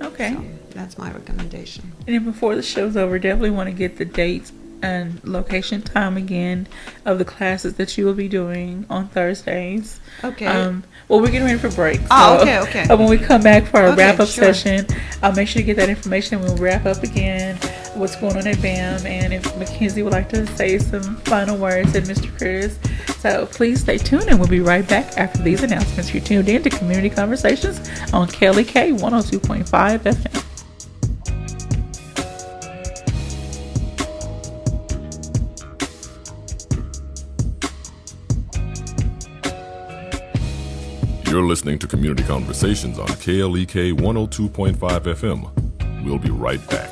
Okay. So that's my recommendation. And then before the show's over, definitely want to get the dates and location, time again of the classes that you will be doing on Thursdays. Okay. Well, we're getting ready for break. Oh, okay. When we come back for our Okay, wrap-up sure. session, I'll make sure to get that information. We'll wrap up again what's going on at BAM, and if Mackenzie would like to say some final words, and Mr. Curtis. So please stay tuned, and we'll be right back after these announcements. You're tuned in to Community Conversations on KLEK 102.5 FM. You're listening to Community Conversations on KLEK 102.5 FM. We'll be right back.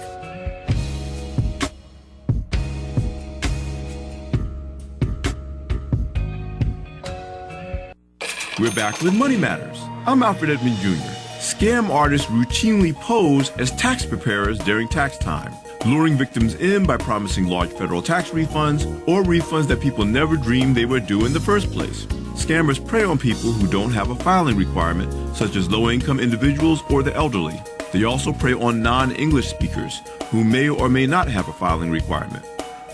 We're back with Money Matters. I'm Alfred Edmond Jr. Scam artists routinely pose as tax preparers during tax time, luring victims in by promising large federal tax refunds or refunds that people never dreamed they were due in the first place. Scammers prey on people who don't have a filing requirement, such as low-income individuals or the elderly. They also prey on non-English speakers who may or may not have a filing requirement.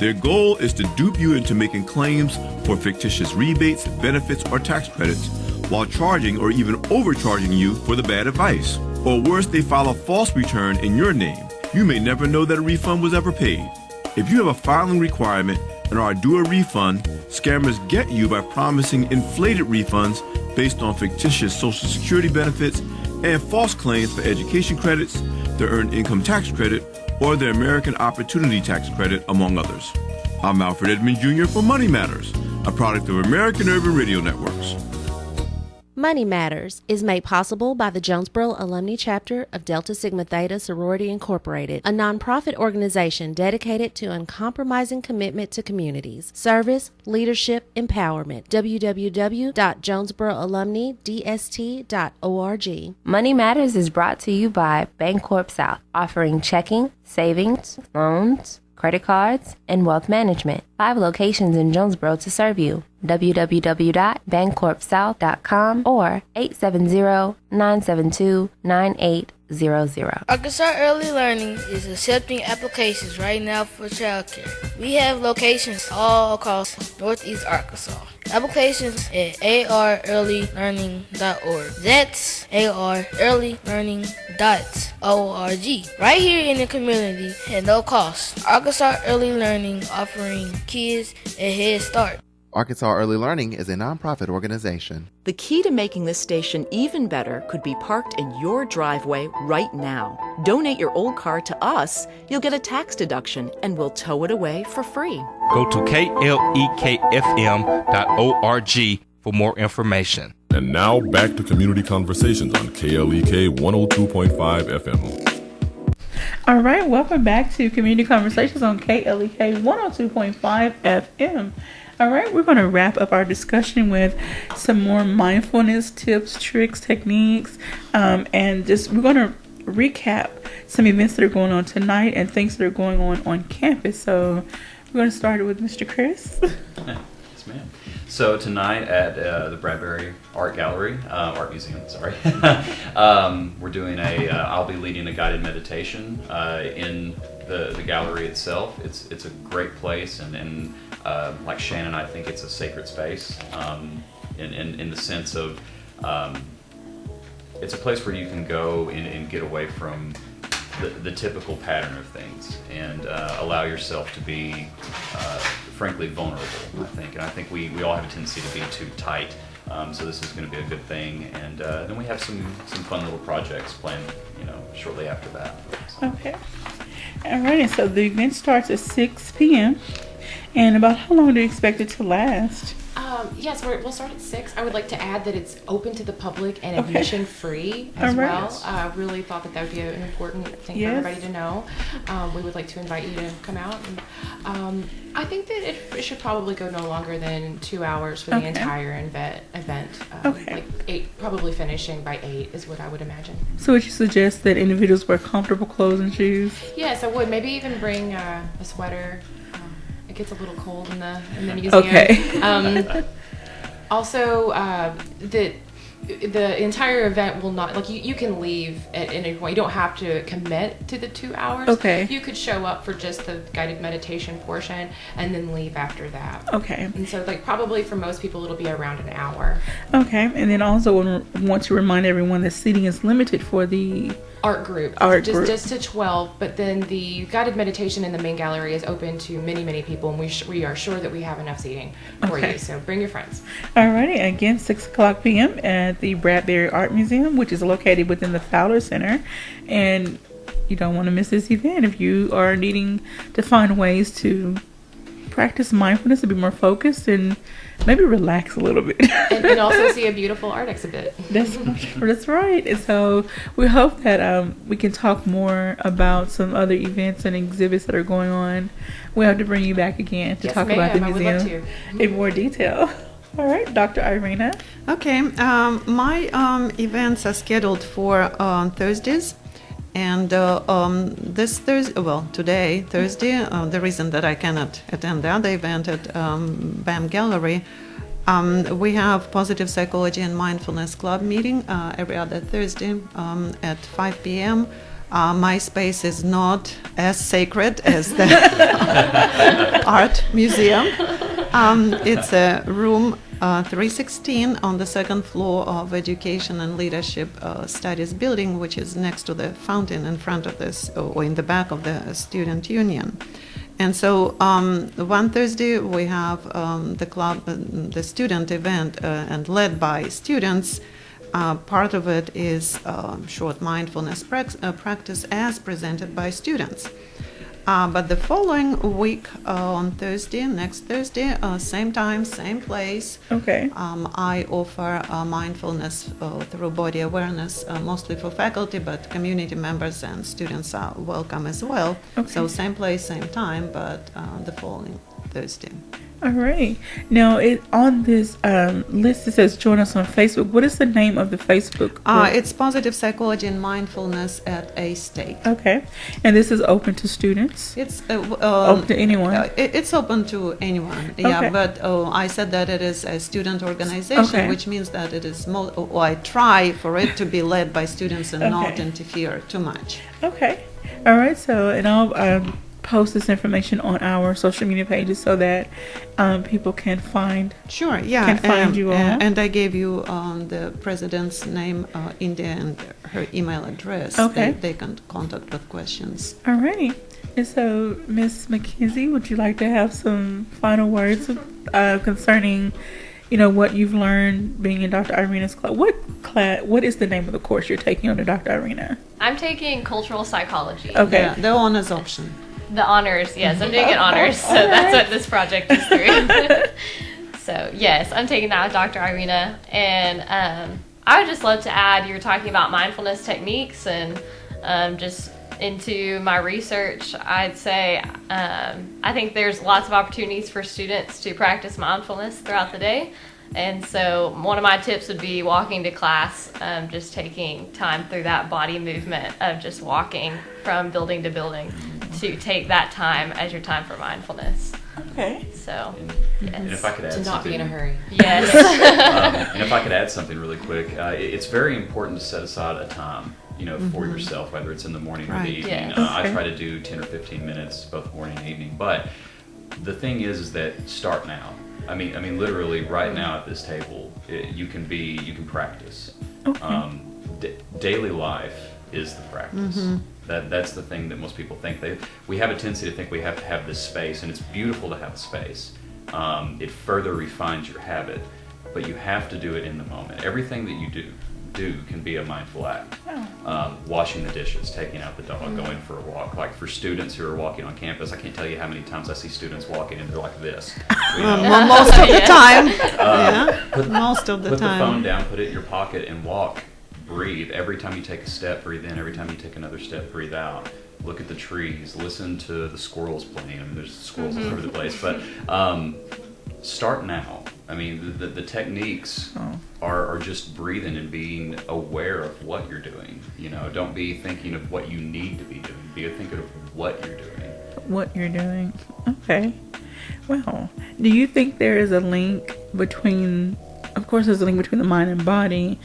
Their goal is to dupe you into making claims for fictitious rebates, benefits, or tax credits, while charging or even overcharging you for the bad advice. Or worse, they file a false return in your name. You may never know that a refund was ever paid. If you have a filing requirement and are due a refund, scammers get you by promising inflated refunds based on fictitious Social Security benefits and false claims for education credits, the Earned Income Tax Credit, or the American Opportunity Tax Credit, among others. I'm Alfred Edmond Jr. for Money Matters, a product of American Urban Radio Networks. Money Matters is made possible by the Jonesboro Alumni Chapter of Delta Sigma Theta Sorority Incorporated, a nonprofit organization dedicated to uncompromising commitment to communities, service, leadership, empowerment. www.jonesboroalumnidst.org. Money Matters is brought to you by Bancorp South, offering checking, savings, loans, credit cards, and wealth management. 5 locations in Jonesboro to serve you. www.bancorpsouth.com or 870-972-9800. Arkansas Early Learning is accepting applications right now for childcare. We have locations all across Northeast Arkansas. Applications at arearlylearning.org. That's arearlylearning.org. Right here in the community at no cost. Arkansas Early Learning offering kids a head start. Arkansas Early Learning is a nonprofit organization. The key to making this station even better could be parked in your driveway right now. Donate your old car to us, you'll get a tax deduction, and we'll tow it away for free. Go to klekfm.org for more information. And now back to Community Conversations on KLEK 102.5 FM. All right, welcome back to Community Conversations on KLEK 102.5 FM. All right, we're going to wrap up our discussion with some more mindfulness tips, tricks, techniques, and just we're going to recap some events that are going on tonight and things that are going on campus. So we're going to start it with Mr. Chris. Yes, ma'am. So tonight at the Bradbury Art Museum, we're doing I'll be leading a guided meditation in the gallery itself. It's a great place, and like Shannon, I think it's a sacred space in the sense of it's a place where you can go and get away from the typical pattern of things and allow yourself to be frankly vulnerable, I think. And I think we all have a tendency to be too tight So this is going to be a good thing. And then we have some fun little projects planned, shortly after that. Okay. All right. And so the event starts at 6 p.m. And about how long do you expect it to last? Yes, we'll start at 6. I would like to add that it's open to the public and admission free as well. I really thought that would be an important thing for everybody to know. We would like to invite you to come out. And, I think that it should probably go no longer than 2 hours for the entire event. Probably finishing by 8 is what I would imagine. So would you suggest that individuals wear comfortable clothes and shoes? Yes, I would. Maybe even bring a sweater. It gets a little cold in the museum. Okay. Also, the entire event will not, you can leave at any point. You don't have to commit to the 2 hours. Okay. You could show up for just the guided meditation portion and then leave after that. Okay. And so probably for most people it'll be around an hour. Okay. And then also want to remind everyone that seating is limited for the art group. Just to 12, but then the guided meditation in the main gallery is open to many people, and we are sure that we have enough seating for you, so bring your friends. Alrighty, again, 6 o'clock p.m. at the Bradbury Art Museum, which is located within the Fowler Center, and you don't want to miss this event if you are needing to find ways to practice mindfulness, to be more focused and maybe relax a little bit. and also see a beautiful art exhibit. That's right. And so we hope that we can talk more about some other events and exhibits that are going on. We'll have to bring you back again to talk about the museum in more detail. All right, Dr. Irina. Okay, my events are scheduled for Thursdays. And this Thursday, today, Thursday, the reason that I cannot attend the other event at BAM Gallery, we have Positive Psychology and Mindfulness Club meeting every other Thursday at 5 p.m. My space is not as sacred as the art museum. It's a room 316 on the second floor of Education and Leadership Studies building, which is next to the fountain in front of this, or in the back of the Student Union. And so one Thursday we have the club, the student event, and led by students. Part of it is short mindfulness practice as presented by students. But the following week on Thursday, next Thursday, same time, same place, I offer mindfulness through body awareness, mostly for faculty, but community members and students are welcome as well. So same place, same time, but the following Thursday. All right. Now, on this list, it says join us on Facebook. What is the name of the Facebook group? It's Positive Psychology and Mindfulness at A State. Okay. And this is open to students? It's open to anyone? It's open to anyone, yeah. But I said that it is a student organization, which means that it is I try for it to be led by students and not interfere too much. Okay. All right. So, and I'll post this information on our social media pages so that people can find you all. And I gave you the president's name, India, and her email address. They can contact with questions. All righty. And so, Ms. McKenzie, would you like to have some final words concerning, what you've learned being in Dr. Irina's class? What is the name of the course you're taking under Dr. Irina? I'm taking cultural psychology. Okay. Yeah, the honors option. The honors, yes, I'm doing it honors, so that's what this project is through. So, yes, I'm taking that with Dr. Irina, and I would just love to add, you were talking about mindfulness techniques, and just into my research, I'd say I think there's lots of opportunities for students to practice mindfulness throughout the day. And so one of my tips would be walking to class, just taking time through that body movement of just walking from building to building, to take that time as your time for mindfulness. Okay. So, and if I could add to not something, be in a hurry. Yes. And if I could add something really quick, it's very important to set aside a time, for yourself, whether it's in the morning or the evening. I try to do 10 or 15 minutes both morning and evening. But the thing is that start now. I mean, literally right now at this table, you can practice. Daily life is the practice. That's the thing that most people think. We have a tendency to think we have to have this space, and it's beautiful to have a space. It further refines your habit, but you have to do it in the moment. Everything that you do can be a mindful act. Washing the dishes, taking out the dog, going for a walk. Like for students who are walking on campus, I can't tell you how many times I see students walking and they're like this. Most of the time. Most of the Put time. the phone down, put it in your pocket, and walk. Breathe. Every time you take a step, breathe in. Every time you take another step, breathe out. Look at the trees. Listen to the squirrels playing. I mean, there's squirrels all over the place. But start now. I mean, the techniques are just breathing and being aware of what you're doing. You know, don't be thinking of what you need to be doing. Be thinking of what you're doing. What you're doing. Okay. Well, do you think there is a link between, of course there's a link between the mind and body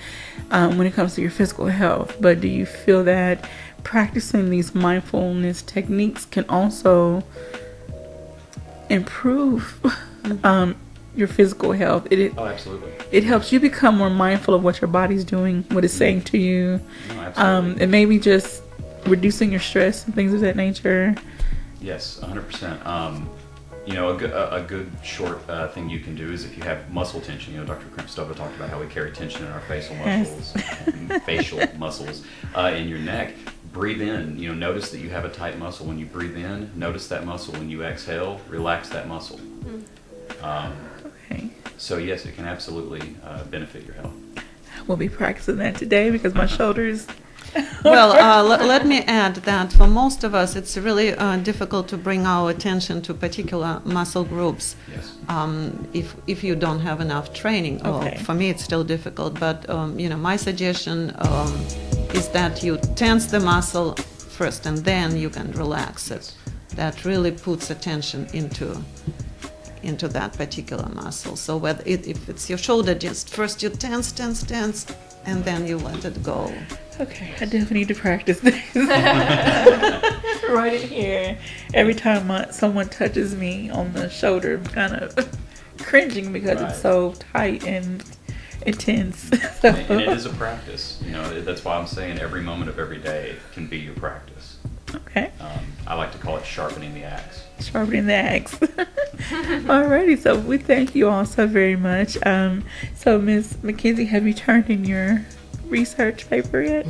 when it comes to your physical health, but do you feel that practicing these mindfulness techniques can also improve your physical health? Oh, absolutely. It helps you become more mindful of what your body's doing, what it's saying to you. No, absolutely. And maybe just reducing your stress and things of that nature. Yes, 100%. You know, a good short thing you can do is if you have muscle tension. You know, Dr. Kristofa talked about how we carry tension in our facial muscles, facial muscles in your neck. Breathe in. You know, notice that you have a tight muscle when you breathe in. Notice that muscle when you exhale. Relax that muscle. Okay. So yes, it can absolutely benefit your health. We'll be practicing that today because my shoulders. Well, let me add that for most of us, it's really difficult to bring our attention to particular muscle groups. Yes. If you don't have enough training. Okay. For me, it's still difficult. But you know, my suggestion is that you tense the muscle first, and then you can relax it. That really puts attention into that particular muscle. So whether if it's your shoulder, just first you tense, and then you let it go. Okay, I definitely need to practice this. Right in here. Every time someone touches me on the shoulder, I'm kind of cringing because it's so tight and intense. And it is a practice. You know, that's why I'm saying every moment of every day can be your practice. Okay. I like to call it sharpening the axe. Sharpening the axe. Alrighty, so we thank you all so very much. So Ms. McKenzie, have you turned in your research paper yet?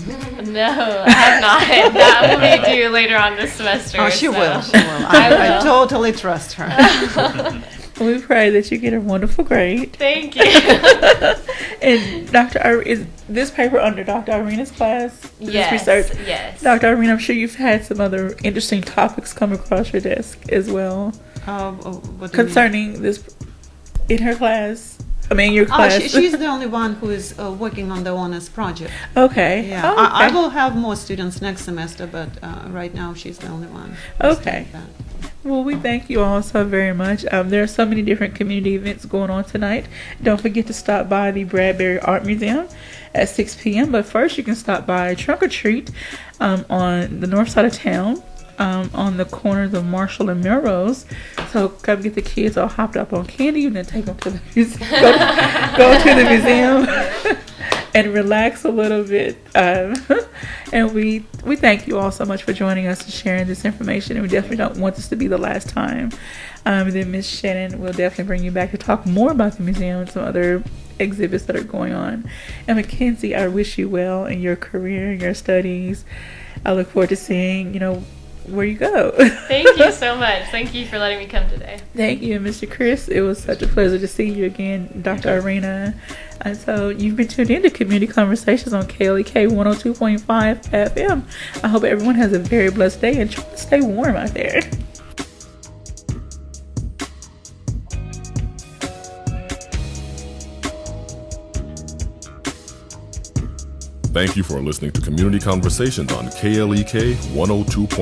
No, I have not. That will be due later on this semester. Oh, she will. I I totally trust her. We pray that you get a wonderful grade. Thank you. And is this paper under Dr. Irena's class? Yes, This research? yes. Dr. Irena, I'm sure you've had some other interesting topics come across your desk as well. What do you concerning this in her class. I mean, your class. She's the only one who is working on the honors project. Okay. Yeah, Oh, okay. I will have more students next semester, but right now she's the only one. Okay. Well, we thank you all so very much. There are so many different community events going on tonight. Don't forget to stop by the Bradbury Art Museum at 6 p.m. But first, you can stop by Trunk or Treat on the north side of town. On the corners of Marshall and Melrose. So come get the kids all hopped up on candy and then take them to the museum. Go to the museum and relax a little bit. And we thank you all so much for joining us and sharing this information. And we definitely don't want this to be the last time. And then Miss Shannon will definitely bring you back to talk more about the museum and some other exhibits that are going on. And Mackenzie, I wish you well in your career and your studies. I look forward to seeing, where you go. Thank you so much. Thank you for letting me come today. Thank you, Mr. Chris. It was such a pleasure to see you again, Dr. Irena. And so you've been tuned in to Community Conversations on KLEK 102.5 FM. I hope everyone has a very blessed day and try to stay warm out there. Thank you for listening to Community Conversations on KLEK 102.5